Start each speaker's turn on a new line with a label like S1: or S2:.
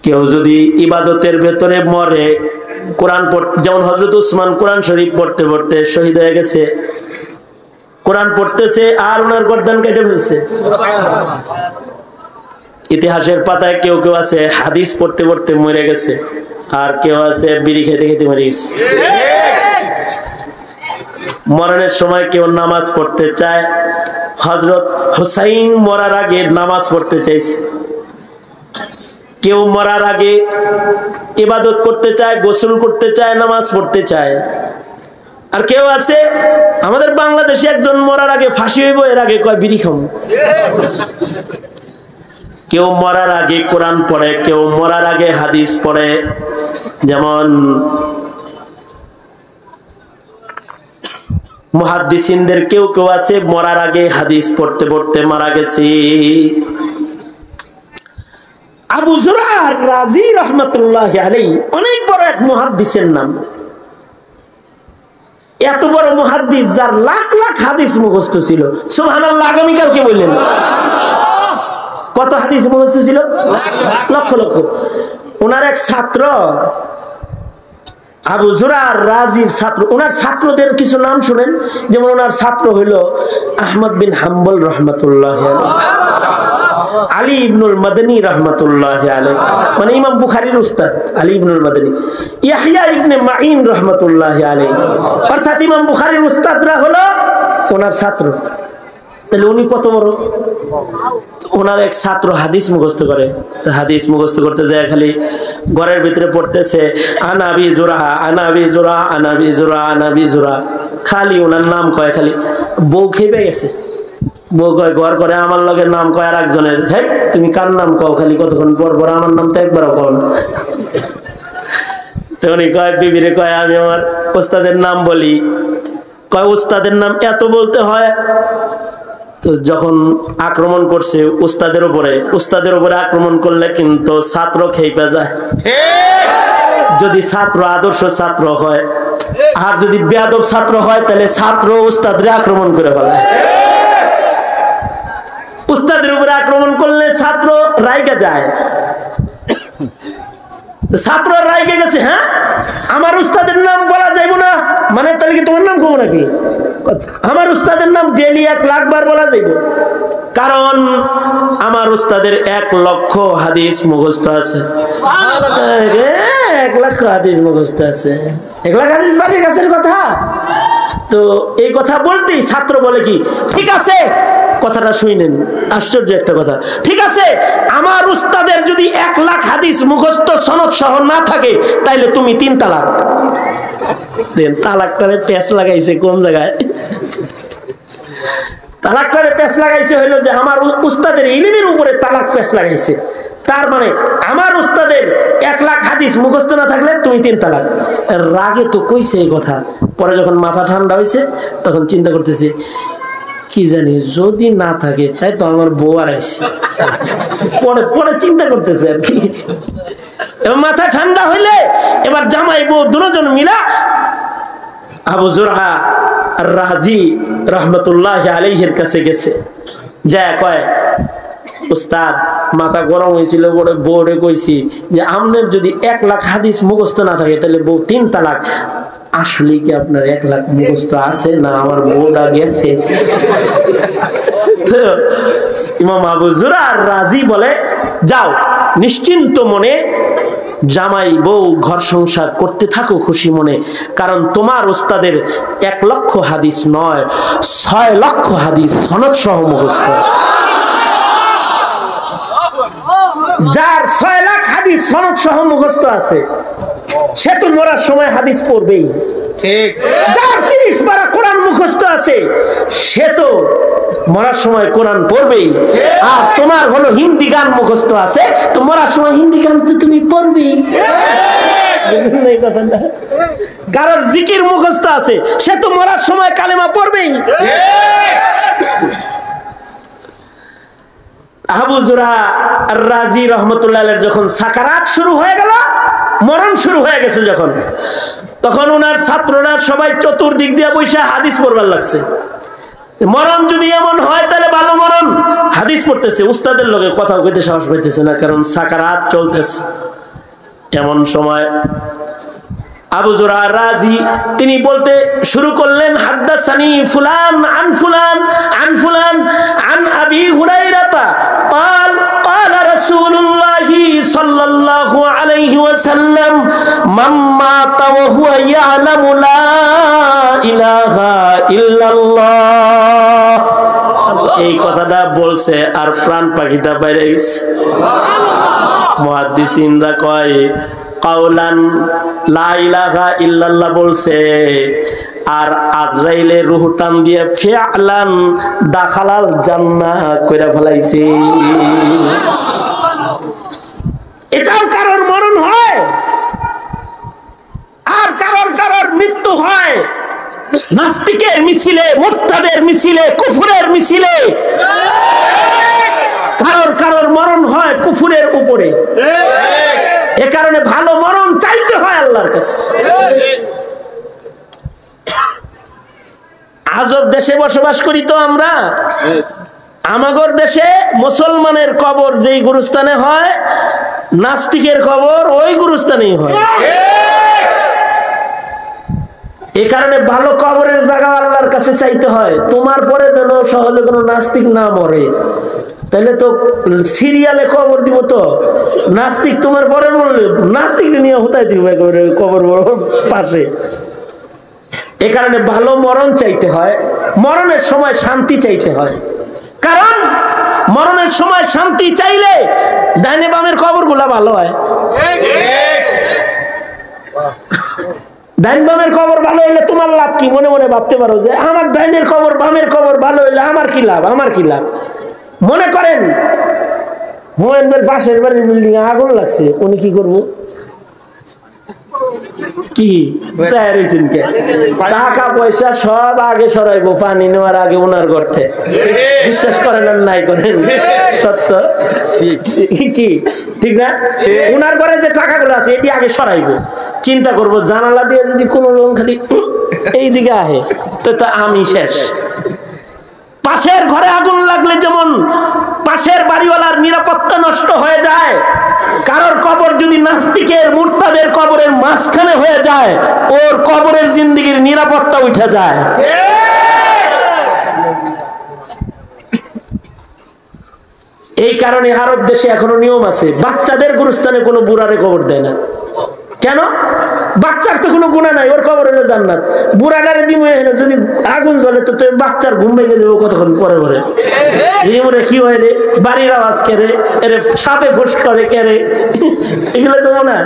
S1: কেউ যদি ইবাদতের ভেতরে মরে, কোরআন পড়তে, যেমন হযরত উসমান কোরআন শরীফ পড়তে পড়তে শহীদ হয়ে গেছে, কোরআন পড়তেছে আর ওনার গর্দান কেটে ফেলছে। ইতিহাসের পাতায় কেউ কেউ আছে হাদিস পড়তে পড়তে মরে গেছে, আর কেউ আছে বিড়ি খেতে খেতে মরে গেছে। মরণের সময় কেউ নামাজ পড়তে চায়, হযরত হুসাইন মরার আগে নামাজ পড়তে চাইছে। কেউ মরার আগে ইবাদত করতে চায়, গোসল করতে চায়, নামাজ পড়তে চায়। আর কেউ আছে আমাদের বাংলাদেশে একজন মরার আগে ফাঁসি হইব, এর আগে কয় বিড়ি খাম। কেউ মরার আগে কোরআন পড়ে, কেউ মরার আগে হাদিস পড়ে। যেমন মুহাদ্দিসিনদের কেউ কেউ আছে মরার আগে হাদিস পড়তে পড়তে মারা গেছে। আবু যুরআ রাজি রাহমাতুল্লাহি আলাইহি অনেক বড় এক মুহাদ্দিসের নাম। এত বড় মুহাদ্দিস যার লাখ লাখ হাদিস মুখস্থ ছিল। সুবহানাল্লাহ, আগামীকাল কে বললেন? কত হাদিস মুখস্থ ছিল? লক্ষ লক্ষ। ওনার এক ছাত্র, আবু যুরআ রাজির ছাত্র, ওনার ছাত্রদের কিছু নাম শুনেন। যেমন ওনার ছাত্র হইল আহমদ বিন হাম্বল রাহমাতুল্লাহি আলাইহি, আলী ইবনুল মাদানী রাহমাতুল্লাহি আলাইহি, মানে ইমাম বুখারীর উস্তাদ আলী ইবনুল মাদানী, ইয়াহইয়া ইবনে মাঈন রাহমাতুল্লাহি আলাইহি, অর্থাৎ ইমাম বুখারীর উস্তাদরা হলো ওনার ছাত্র। তাহলে উনি কত বড়। ওনার এক ছাত্র হাদিস মুখস্থ করে, হাদিস মুখস্থ করতে যায় খালি ঘরের ভিতরে পড়তেছে আনাবি জুরা আনাবি জুরা আনাবি জুরা আনাবি জুরা, খালি ওনার নাম কয়। খালি বউ খেপে গেছে, বউ কয় ঘর করে আমার লগের নাম কয় আর একজনের, হ্যাঁ তুমি কার নাম কও খালি কতক্ষণ পর পর, আমার নাম তো একবারও কও না। তো উনি কয় বিবিরে কয় আমি আমার উস্তাদের নাম বলি। কয় উস্তাদের নাম এত বলতে হয়? তো যখন আক্রমণ করছে উস্তাদের উপরে আক্রমণ করলে কিন্তু ছাত্র খেপে যায়। যদি ছাত্র আদর্শ ছাত্র হয়, আর যদি বেয়াদব ছাত্র হয় তাহলে ছাত্র উস্তাদরে আক্রমণ করে ফেলে। উস্তাদের উপরে আক্রমণ করলে ছাত্র রাইগা যায়। ছাত্র রাইগে গেছে, হ্যাঁ আমার উস্তাদের নাম বলা যাইব না, মানে তাহলে কি তোমার নাম কম নাকি? আমার উস্তাদের নাম ডেলি 1 লাখ বার বলা যাইব, কারণ আমার উস্তাদের 1 লক্ষ হাদিস মুখস্থ আছে। 1 লাখ হাদিস মুখস্থ আছে, 1 লাখ হাদিস বাড়ির কাছের কথা। তো এই কথা বলতেই ছাত্র বলে কি, ঠিক আছে কথাটা শুনেন, আশ্চর্য একটা কথা, ঠিক আছে আমার উস্তাদের যদি 1 লাখ হাদিস মুখস্থ সনদ সহ না থাকে তাইলে তুমি 3 তালাক দেন। তালাকটারে পেঁচ লাগাইছে কোন জায়গায়? তালাকটারে পেঁচ লাগাইছে হইলো যে আমার উস্তাদের ইলমের উপরে তালাক পেঁচ লাগাইছে। তার মানে আমার উস্তাদের 1 লাখ হাদিস মুখস্থ না থাকলে তুমি 3 তালাক। রাগে তো কইছে এই কথা, পরে যখন মাথা ঠান্ডা হয়েছে তখন চিন্তা করতেছে কি জানি যদি না থাকে তাই তো আমার বউ আর আইছে। পরে চিন্তা করতেছে আর কি। এবার মাথা ঠান্ডা হইলে এবার জামাই বউ দুজন মিলা আবু যুরআ রাজি রাহমাতুল্লাহি আলাইহির কাছে গেছে। যায় কয় উস্তাদ মাথা গরম হয়েছিল, বড় বউরে কইছি যে আপনার যদি 1 লাখ হাদিস মুখস্থ না থাকে তাহলে বউ 3 তালাক। আসলে কি আপনার 1 লাখ মুখস্থ আছে না আমার বউটা গেছে? তো ইমাম আবু যুরআ রাজি বলে যাও নিশ্চিন্ত মনে জামাই বউ ঘর সংসার করতে থাকো খুশি মনে, কারণ তোমার উস্তাদের 1 লক্ষ হাদিস নয় 6 লক্ষ হাদিস সনদ সহ মুখস্থ আছে। যার 6 লাখ হাদিস সনদ সহ মুখস্থ আছে সে তো মরার সময় হাদিস পড়বেই, ঠিক। যার 30 পারা কোরআন মুখস্থ আছে সে তো মরার সময় কোরআন পড়বেই। আর তোমার হলো হিন্দি গান মুখস্থ আছে, তো মরার সময় হিন্দি গান তো তুমি পড়বেই। কারোর জিকির মুখস্থ আছে সে তো মরার সময় কালেমা পড়বেই। আবু যুরআ রাজি রাহমাতুল্লাহ আলাইহি যখন সাকারাত শুরু হয়ে গেল, মরণ শুরু হয়ে গেছে যখন, তখন ওনার ছাত্ররা সবাই চতুর্দিক দিয়ে বসে হাদিস পড়বার লাগছে। মরণ যদি এমন হয় তাহলে ভালো মরণ। হাদিস পড়তেছে, উস্তাদের লগে কথা কইতে সাহস পাইতেছে না, কারণ সাকারাত চলতেছে। এমন সময় আবু যুরা রাজি তিনি বলতে শুরু করলেন, হাদাসানি ফুলান আন ফুলান আন ফুলান আন আবি হুরায়রাতা قال قال رسول الله صلى الله عليه وسلم من مات وهو يعلم لا اله الا الله। এই কথাটা বলছে আর প্রাণ পাখিটা বাইরে গেছে। মুহাদ্দিসিনরা কয় কাউলান লা ইলাহা ইল্লাল্লাহ বলছে, আর আজরাইলের রূহ টান দিয়ে ফিআলান দাখালাল জান্নাহ কইরা ফেলাইছে। এটাও কারোর মরণ হয়, আর কারোর মৃত্যু হয় নাস্তিকের মিছিলে, মুরতাদের মিছিলে, কুফরের মিছিলে। কারোর মরণ হয় কুফরের উপরে। এ কারণে ভালো মরণ চাইতে হয় আল্লাহর কাছে। আজব দেশে বসবাস করি তো আমরা। আমাগর দেশে মুসলমানের কবর যেই গুরুস্থানে হয়, নাস্তিকের কবর ওই গুরুস্থানেই হয়। এ কারণে ভালো কবরের জায়গা আল্লাহর কাছে চাইতে হয়। তোমার পরে যেন সহজে কোনো নাস্তিক না মরে, তাহলে তো সিরিয়ালে কবর দিব। তো নাস্তিক তোমার পরে মরলে নাস্তিক নিয়ে হতাই দিব কবর পাশে। এ কারণে ভালো মরণ চাইতে হয়, মরণের সময় শান্তি চাইতে হয়। কারণ মরণের সময় শান্তি চাইলে ডাইনে বামের কবর গুলা ভালো হয়। ডাইন বামের কবর ভালো হইলে তোমার লাভ কি? মনে মনে ভাবতে পারো যে আমার ডাইনের কবর বামের কবর ভালো হইলে আমার কি লাভ, আমার কি লাভ। মনে করেন মোয়েনের পাশের বাড়ির বিল্ডিং এ আগুন লাগছে, উনি কি করবো? কি টাকা পয়সা সব আগে সরাইবো, পানি নেওয়ার আগে ওনার গর্তে। বিশ্বাস করেন আর নাই করেন, সত্য কি ঠিক না? ওনার ঘরে যে টাকাগুলো আছে এটি আগে সরাইবো। চিন্তা করবো জানালা দিয়ে যদি কোনো রকম খালি এই দিকে আহে তো আমি শেষ। পাশের ঘরে আগুন লাগলে যেমন পাশের বাড়িওয়ালার নিরাপত্তা নষ্ট হয়ে যায়, কারোর কবর যদি নাস্তিকের মুরতাদের কবরের মাঝখানে হয়ে যায়, ওর কবরের জিন্দেগির নিরাপত্তা উঠে যায়। এই কারণে আরব দেশে এখনো নিয়ম আছে, বাচ্চাদের গুরুস্থানে কোনো বুড়ারে কবর দেয় না। কেন? বাচ্চার তো কোনো গুনাহ নাই, ওর কবর হলো জান্নাত। বুড়াটারে দিমে যদি আগুন জ্বলে তো বাচ্চার ঘুম ভেঙে যাবে কতক্ষণ পরে পরে। মনে কি হয় রে, বাড়ির আওয়াজ কেড়ে, এরে সাপে ফুস করে কেড়ে, এগুলো দেবো না।